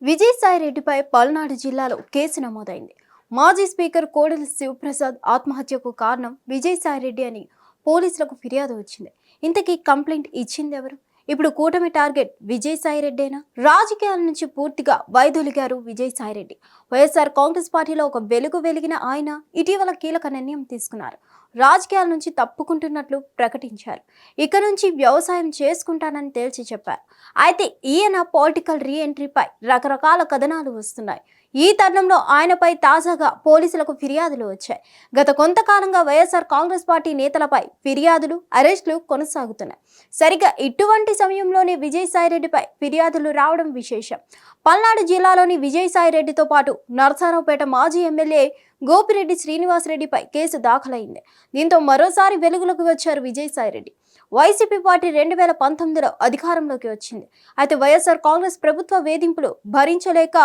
విజయసాయిరెడ్డిపై పల్నాడు జిల్లాలో కేసు నమోదైంది. మాజీ స్పీకర్ కోడెల శివప్రసాద్ ఆత్మహత్యకు కారణం విజయసాయిరెడ్డి అని పోలీసులకు ఫిర్యాదు వచ్చింది. ఇంతకీ కంప్లైంట్ ఇచ్చిందెవరు? ఇప్పుడు కూటమి టార్గెట్ విజయసాయిరెడ్డేనా? రాజకీయాల నుంచి పూర్తిగా వైదొలిగారు విజయసాయిరెడ్డి. వైఎస్ఆర్ కాంగ్రెస్ పార్టీలో ఒక వెలిగిన ఆయన ఇటీవల కీలక నిర్ణయం తీసుకున్నారు. రాజకీయాల నుంచి తప్పుకుంటున్నట్లు ప్రకటించారు. ఇక నుంచి వ్యవసాయం చేసుకుంటానని తేల్చి చెప్పారు. అయితే ఈయన పొలిటికల్ రీ ఎంట్రీపై రకరకాల కథనాలు వస్తున్నాయి. ఈ తరుణంలో ఆయనపై తాజాగా పోలీసులకు ఫిర్యాదులు వచ్చాయి. గత కొంతకాలంగా వైఎస్ఆర్ కాంగ్రెస్ పార్టీ నేతలపై ఫిర్యాదులు, అరెస్టులు కొనసాగుతున్నాయి. సరిగ్గా ఇటువంటి సమయంలోనే విజయసాయిరెడ్డిపై ఫిర్యాదులు రావడం విశేషం. పల్నాడు జిల్లాలోని విజయసాయిరెడ్డితో పాటు నరసరావుపేట మాజీ ఎమ్మెల్యే గోపిరెడ్డి శ్రీనివాసరెడ్డిపై కేసు దాఖలైంది. దీంతో మరోసారి వెలుగులోకి వచ్చారు విజయసాయిరెడ్డి. వైసీపీ పార్టీ 2019లో అధికారంలోకి వచ్చింది. అయితే వైఎస్ఆర్ కాంగ్రెస్ ప్రభుత్వ వేధింపులు భరించలేక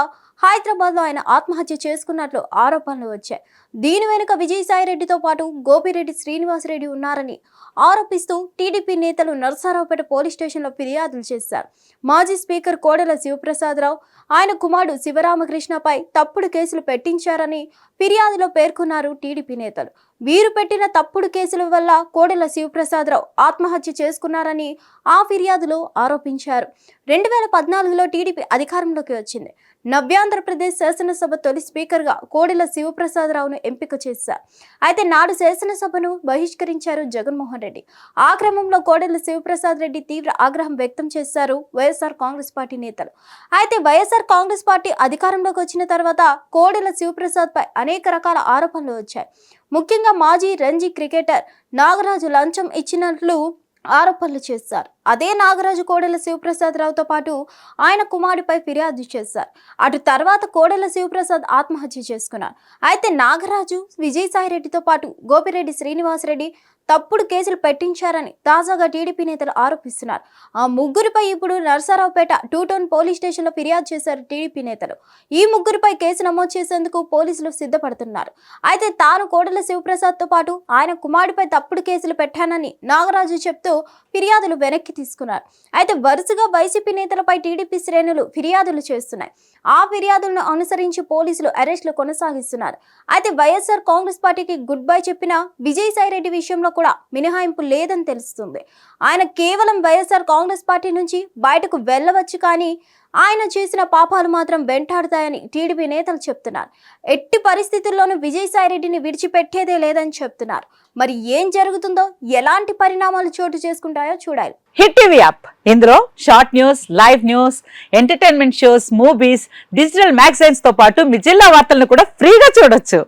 హైదరాబాద్లో ఆయన ఆత్మహత్య చేసుకున్నట్లు ఆరోపణలు వచ్చాయి. దీని వెనుక విజయసాయిరెడ్డితో పాటు గోపిరెడ్డి శ్రీనివాసరెడ్డి ఉన్నారని ఆరోపిస్తూ టీడీపీ నేతలు నరసరావుపేట పోలీస్ స్టేషన్లో ఫిర్యాదులు చేశారు. మాజీ స్పీకర్ కోడెల శివప్రసాదరావు, ఆయన కుమారుడు శివరామకృష్ణపై తప్పుడు కేసులు పెట్టించారని ఫిర్యాదులో పేర్కొన్నారు టీడీపీ నేతలు. వీరు పెట్టిన తప్పుడు కేసుల వల్ల కోడెల శివప్రసాదరావు ఆత్మహత్య చేసుకున్నారని ఆ ఫిర్యాదులో ఆరోపించారు. 2014లో టీడీపీ అధికారంలోకి వచ్చింది. నవ్యాంధ్రప్రదేశ్ శాసనసభ తొలి స్పీకర్గా కోడెల శివప్రసాదరావును ఎంపిక చేశారు. అయితే నాడు శాసనసభను బహిష్కరించారు జగన్మోహన్ రెడ్డి. ఆ క్రమంలో కోడెల శివప్రసాద్ రెడ్డి తీవ్ర ఆగ్రహం వ్యక్తం చేశారు వైఎస్ఆర్ కాంగ్రెస్ పార్టీ నేతలు. అయితే వైఎస్ఆర్ కాంగ్రెస్ పార్టీ అధికారంలోకి వచ్చిన తర్వాత కోడెల శివప్రసాద్ పై అనేక రకాల ఆరోపణలు వచ్చాయి. ముఖ్యంగా మాజీ రంజీ క్రికెటర్ నాగరాజు లంచం ఇచ్చినట్లు ఆరోపణలు చేశారు. అదే నాగరాజు కోడెల శివప్రసాదరావుతో పాటు ఆయన కుమారుడిపై ఫిర్యాదు చేశారు. అటు తర్వాత కోడెల శివప్రసాద్ ఆత్మహత్య చేసుకున్నారు. అయితే నాగరాజు, విజయసాయిరెడ్డితో పాటు గోపిరెడ్డి శ్రీనివాసరెడ్డి తప్పుడు కేసులు పెట్టించారని తాజాగా టీడీపీ నేతలు ఆరోపిస్తున్నారు. ఆ ముగ్గురిపై ఇప్పుడు నరసరావుపేట 2 టౌన్ పోలీస్ స్టేషన్లో ఫిర్యాదు చేశారు టీడీపీ నేతలు. ఈ ముగ్గురిపై కేసు నమోదు చేసేందుకు పోలీసులు సిద్ధపడుతున్నారు. అయితే తాను కోడెల శివప్రసాద్తో పాటు ఆయన కుమారుడిపై తప్పుడు కేసులు పెట్టానని నాగరాజు చెప్తూ ఫిర్యాదులు వెనక్కి తీసుకున్నారు. అయితే వరుసగా వైసీపీ నేతలపై టీడీపీ శ్రేణులు ఫిర్యాదులు చేస్తున్నాయి. ఆ ఫిర్యాదులను అనుసరించి పోలీసులు అరెస్టులు కొనసాగిస్తున్నారు. అయితే వైఎస్ఆర్ కాంగ్రెస్ పార్టీకి గుడ్ బై చెప్పిన విజయసాయిరెడ్డి విషయంలో కూడా మినహాయింపు లేదని తెలుస్తుంది. ఆయన కేవలం వైఎస్ఆర్ కాంగ్రెస్ పార్టీ నుంచి బయటకు వెళ్ళవచ్చు, కానీ ఆయన చేసిన పాపాలు మాత్రం వెంటాడుతాయని టీడీపీ నేతలు చెప్తున్నారు. ఎట్టి పరిస్థితుల్లోనూ విజయసాయిరెడ్డిని విడిచిపెట్టేదే లేదని చెప్తున్నారు. మరి ఏం జరుగుతుందో, ఎలాంటి పరిణామాలు చోటు చేసుకుంటాయో చూడాలి. హిట్ టీవీ యాప్, ఇందులో short news, live news, entertainment shows, movies, digital magazines తో పాటు మీ జిల్లా వార్తలను కూడా ఫ్రీగా చూడొచ్చు.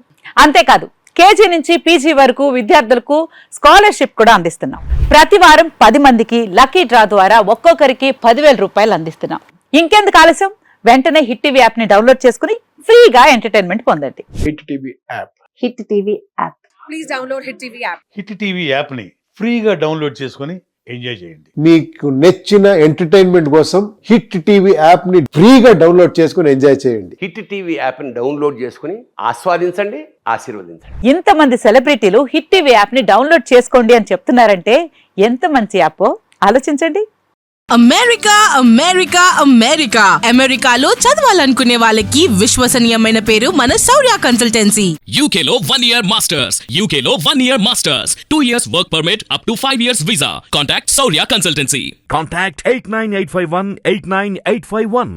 అంతేకాదు కేజీ నుంచి పీజీ వరకు విద్యార్థులకు స్కాలర్షిప్ కూడా అందిస్తున్నాం. ప్రతి వారం 10 మందికి లక్కీ డ్రా ద్వారా ఒక్కొక్కరికి 10,000 రూపాయలు అందిస్తున్నాం. ఇంకెందుకు ఆలస్యం, వెంటనే హిట్ టీవీ యాప్ ని డౌన్లోడ్ చేసుకుని ఫ్రీగా ఎంటర్టైన్మెంట్ పొందండి. Hit TV app. Hit TV app. Please download hit TV app. Hit TV app ని ఫ్రీగా డౌన్లోడ్ చేసుకుని ఎంజాయ్ చేయండి. మీకు నచ్చిన ఎంటర్టైన్మెంట్ కోసం హిట్ టీవీ యాప్ ని ఫ్రీగా డౌన్లోడ్ చేసుకుని ఎంజాయ్ చేయండి. హిట్ టీవీ యాప్ ని డౌన్లోడ్ చేసుకుని ఆస్వాదించండి, ఆశీర్వదించండి. ఇంతమంది సెలబ్రిటీలు హిట్ టీవీ యాప్ ని డౌన్లోడ్ చేసుకోండి అని చెప్తున్నారంటే ఎంత మంచి యాప్ ఆలోచించండి. అమెరికా అమెరికా అమెరికా అమెరికాలో చదవాలనుకునే వాళ్ళకి విశ్వసనీయమైన పేరు మన శౌర్య కన్సల్టెన్సీ. UK లో 1 year masters. UK లో 1 year masters. 2 years work permit up to 5 years visa. Contact Saurya Consultancy. Contact 89851 89851.